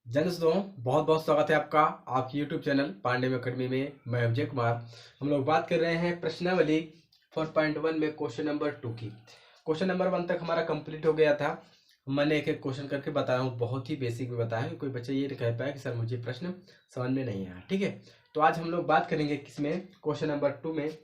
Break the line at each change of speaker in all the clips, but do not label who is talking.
दोस्तों, बहुत बहुत स्वागत है आपका आपके YouTube चैनल पांडे अकेडमी में। मैं अजय कुमार। हम लोग बात कर रहे हैं प्रश्नावली 4.1 में क्वेश्चन नंबर 2 की। क्वेश्चन नंबर 1 तक हमारा कंप्लीट हो गया था। मैंने एक एक क्वेश्चन करके बताया हूँ, बहुत ही बेसिक में बताया हूँ। कोई बच्चा ये नहीं कह पाया कि सर मुझे प्रश्न समझ में नहीं आया। ठीक है, तो आज हम लोग बात करेंगे किसमें, क्वेश्चन नंबर 2 में।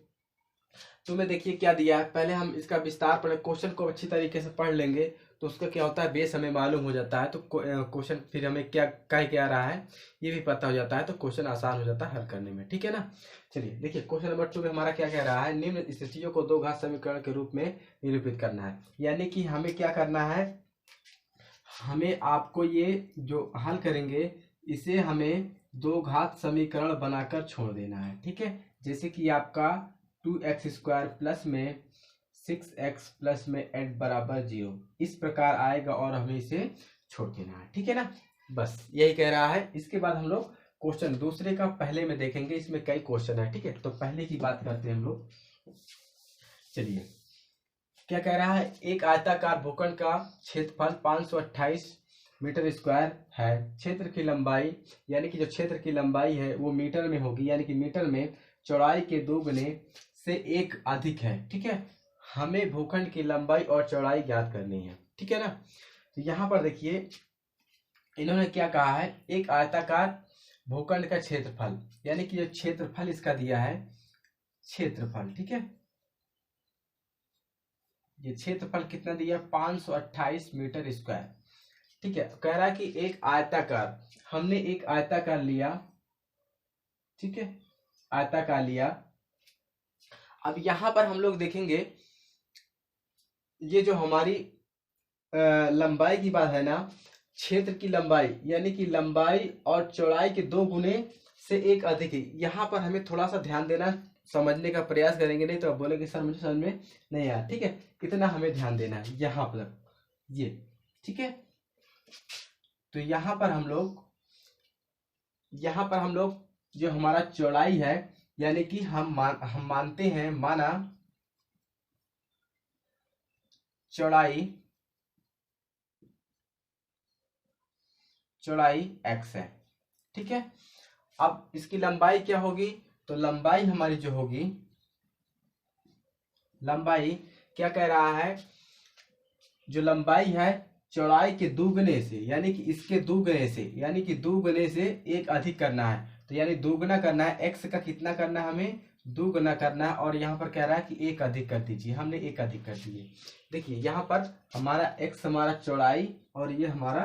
तो मैं देखिए क्या दिया है, पहले हम इसका विस्तार पढ़े, क्वेश्चन को अच्छी तरीके से पढ़ लेंगे तो उसका क्या होता है, बेस हमें मालूम हो जाता है। तो क्वेश्चन फिर हमें क्या कह क्या रहा है ये भी पता हो जाता है, तो क्वेश्चन आसान हो जाता है हल करने में। ठीक है ना। चलिए देखिए क्वेश्चन नंबर 2 में हमारा क्या कह रहा है, निम्न स्थितियों को दो घात समीकरण के रूप में निरूपित करना है। यानी कि हमें क्या करना है, हमें आपको ये जो हल करेंगे इसे हमें दो घात समीकरण बनाकर छोड़ देना है। ठीक है, जैसे कि आपका 2x² प्लस में 6x प्लस में 8 बराबर 0 इस प्रकार आएगा और हमें इसे छोड़ देना है। ठीक है ना, बस यही कह रहा है। इसके बाद हम लोग क्वेश्चन दूसरे का पहले में देखेंगे, इसमें कई क्वेश्चन है। ठीक है, तो पहले की बात करते हैं हम लोग। चलिए क्या कह रहा है, एक आयताकार भूखंड का क्षेत्रफल 528 मीटर स्क्वायर है। क्षेत्र की लंबाई यानी कि जो क्षेत्र की लंबाई है वो मीटर में होगी, यानी कि मीटर में चौड़ाई के दोगुने से एक अधिक है। ठीक है, हमें भूखंड की लंबाई और चौड़ाई ज्ञात करनी है। ठीक है ना। तो यहाँ पर देखिए इन्होंने क्या कहा है, एक आयताकार भूखंड का क्षेत्रफल, यानी कि जो क्षेत्रफल इसका दिया है क्षेत्रफल। ठीक है, ये क्षेत्रफल कितना दिया, 528 मीटर स्क्वायर। ठीक है, कह रहा है कि एक आयताकार, हमने एक आयताकार लिया। ठीक है, आयताकार लिया। अब यहां पर हम लोग देखेंगे ये जो हमारी लंबाई की बात है ना, क्षेत्र की लंबाई यानी कि लंबाई और चौड़ाई के दो गुने से एक अधिक है। यहाँ पर हमें थोड़ा सा ध्यान देना, समझने का प्रयास करेंगे, नहीं तो आप बोलेंगे सर मुझे समझ में नहीं आया। ठीक है, इतना हमें ध्यान देना है यहाँ पर ये। ठीक है, तो यहाँ पर हम लोग जो हमारा चौड़ाई है, यानी कि हम मानते हैं, माना चौड़ाई चौड़ाई x है। ठीक है, अब इसकी लंबाई क्या होगी, तो लंबाई हमारी जो होगी, लंबाई क्या कह रहा है, जो लंबाई है चौड़ाई के दुगने से, यानी कि इसके दुगने से, यानी कि दुगने से एक अधिक करना है। तो यानी दुगना करना है, एक्स का कितना करना है, हमें दुगना करना है। और यहाँ पर कह रहा है कि एक अधिक कर दीजिए, हमने एक अधिक कर दिए। देखिए यहाँ पर हमारा एक्स हमारा चौड़ाई और ये हमारा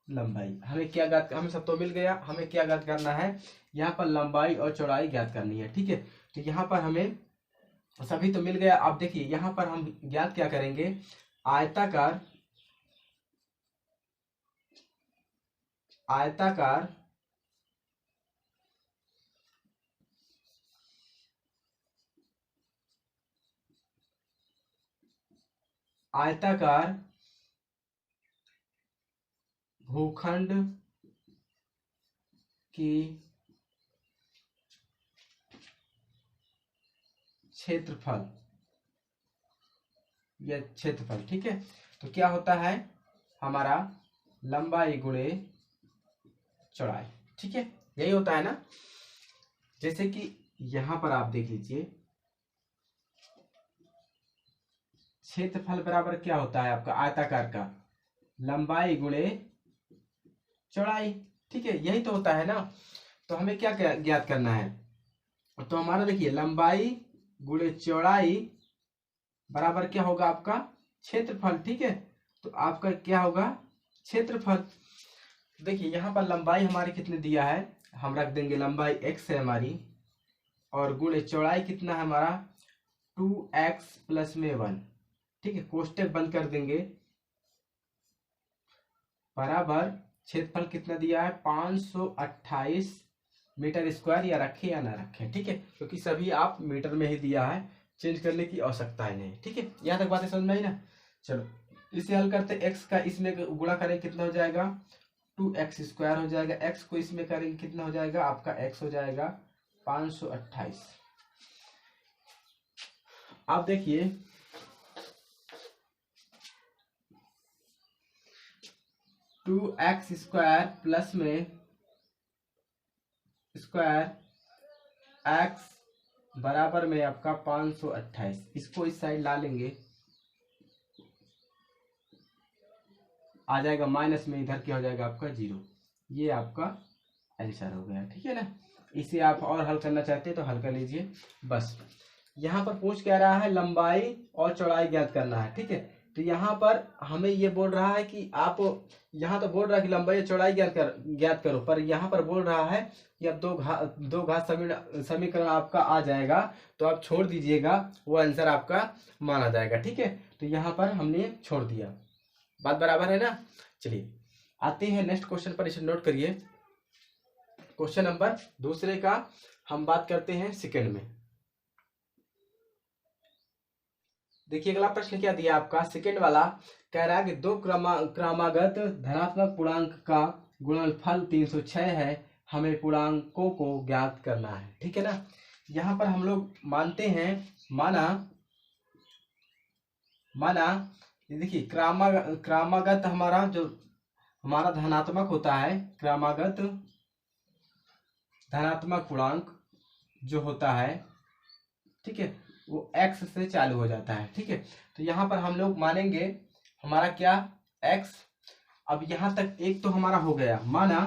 लंबाई। हमें क्या ज्ञात, हमें सब तो मिल गया, हमें क्या ज्ञात करना है, यहाँ पर लंबाई और चौड़ाई ज्ञात करनी है। ठीक है, तो यहाँ पर हमें सभी तो मिल गया। अब देखिए यहाँ पर हम ज्ञात क्या करेंगे, आयताकार आयताकार आयताकार भूखंड की क्षेत्रफल या क्षेत्रफल। ठीक है, तो क्या होता है हमारा लंबाई गुणे चौड़ाई। ठीक है, यही होता है ना। जैसे कि यहां पर आप देख लीजिए, क्षेत्रफल बराबर क्या होता है आपका आयताकार का, लंबाई गुणे चौड़ाई। ठीक है, यही तो होता है ना। तो हमें क्या ज्ञात करना है, तो हमारा देखिए लंबाई गुणे चौड़ाई बराबर क्या होगा आपका क्षेत्रफल। ठीक है, तो आपका क्या होगा क्षेत्रफल। देखिए यहाँ पर लंबाई हमारी कितने दिया है, हम रख देंगे लंबाई x है हमारी, और गुणे चौड़ाई कितना है हमारा 2x प्लस में 1। ठीक है, कोष्टक बंद कर देंगे, बराबर क्षेत्रफल कितना दिया है 528 मीटर स्क्वायर, या रखे या ना रखे। ठीक है, क्योंकि सभी आप मीटर में ही दिया है, चेंज करने की आवश्यकता है नहीं। ठीक है, यहाँ तक बातें समझ में आई ना। चलो इसे हल करते, x का इसमें गुणा करें कितना हो जाएगा 2x² हो जाएगा, x को इसमें करेंगे कितना हो जाएगा आपका, x हो जाएगा 528। आप देखिए 2x² प्लस में स्क्वायर x बराबर में आपका 528। इसको इस साइड ला लेंगे, आ जाएगा माइनस में, इधर क्या हो जाएगा आपका 0। ये आपका आंसर हो गया, ठीक है ना। इसे आप और हल करना चाहते हैं तो हल कर लीजिए। बस यहाँ पर पूछ क्या रहा है, लंबाई और चौड़ाई ज्ञात करना है, ठीक है। तो यहाँ पर हमें ये बोल रहा है कि आप, यहाँ तो बोल रहा है कि लंबाई और चौड़ाई ज्ञात करो, पर यहाँ पर बोल रहा है कि अब दो घात समीकरण आपका आ जाएगा, तो आप छोड़ दीजिएगा, वो आंसर आपका माना जाएगा, ठीक है। तो यहाँ पर हमने छोड़ दिया, बात बराबर है ना। चलिए आते हैं नेक्स्ट क्वेश्चन पर, इसे नोट करिए। क्वेश्चन नंबर दूसरे का हम बात करते हैं सेकंड में। देखिए अगला प्रश्न क्या दिया आपका, सेकंड वाला कह रहा है कि दो क्रमागत धनात्मक पूर्णांक का गुणनफल 306 है, हमें पूर्णांकों को ज्ञात करना है, ठीक है ना। यहाँ पर हम लोग मानते हैं, माना देखिए क्रमागत हमारा जो हमारा धनात्मक होता है, क्रमागत धनात्मक पूर्णांक जो होता है, ठीक है, वो x से चालू हो जाता है, ठीक है। तो यहाँ पर हम लोग मानेंगे हमारा क्या, x। अब यहाँ तक एक तो हमारा हो गया, माना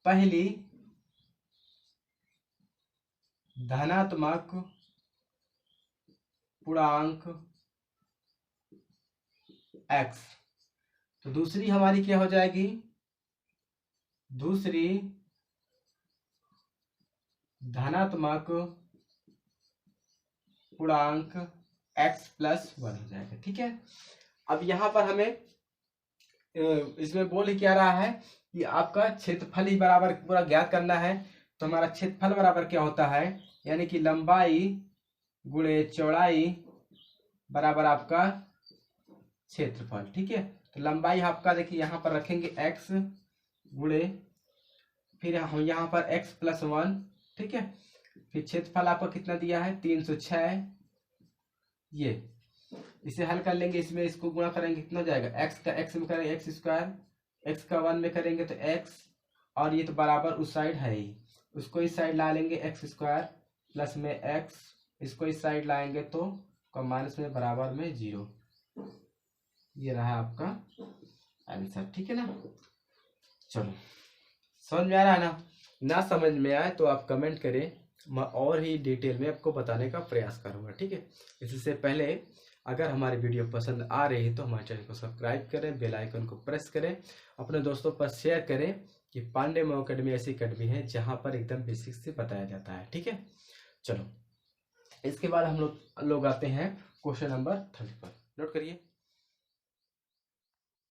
पहली धनात्मक पूर्णांक x, तो दूसरी हमारी क्या हो जाएगी, दूसरी धनात्मक पूर्णांक x+1 हो जाएगा, ठीक है। अब यहाँ पर हमें इसमें बोल क्या रहा है कि आपका क्षेत्रफल ही बराबर पूरा ज्ञात करना है। तो हमारा क्षेत्रफल बराबर क्या होता है, यानी कि लंबाई गुणे चौड़ाई बराबर आपका क्षेत्रफल, ठीक है। तो लंबाई आपका देखिए यहाँ पर रखेंगे x गुणे, फिर हम यहाँ पर x+1, ठीक है। फिर क्षेत्रफल आपका कितना दिया है, 306। ये इसे हल कर लेंगे, इसमें इसको गुणा करेंगे कितना हो जाएगा, x का x में करेंगे x², x का 1 में करेंगे तो x, और ये तो बराबर उस साइड है ही, उसको इस साइड ला लेंगे x² प्लस में x, इसको इस साइड लाएंगे तो माइनस में बराबर में 0। ये रहा आपका आंसर, ठीक है ना। चलो समझ में आ रहा है ना समझ में आए तो आप कमेंट करें, मैं और ही डिटेल में आपको बताने का प्रयास करूंगा, ठीक है। इससे पहले अगर हमारी वीडियो पसंद आ रही है तो हमारे चैनल को सब्सक्राइब करें, बेल आइकन को प्रेस करें, अपने दोस्तों पर शेयर करें कि पांडे मैम अकेडमी ऐसी अकेडमी है जहां पर एकदम बेसिक से बताया जाता है, ठीक है। चलो इसके बाद हम लोग आते हैं क्वेश्चन नंबर 3 पर, नोट करिए।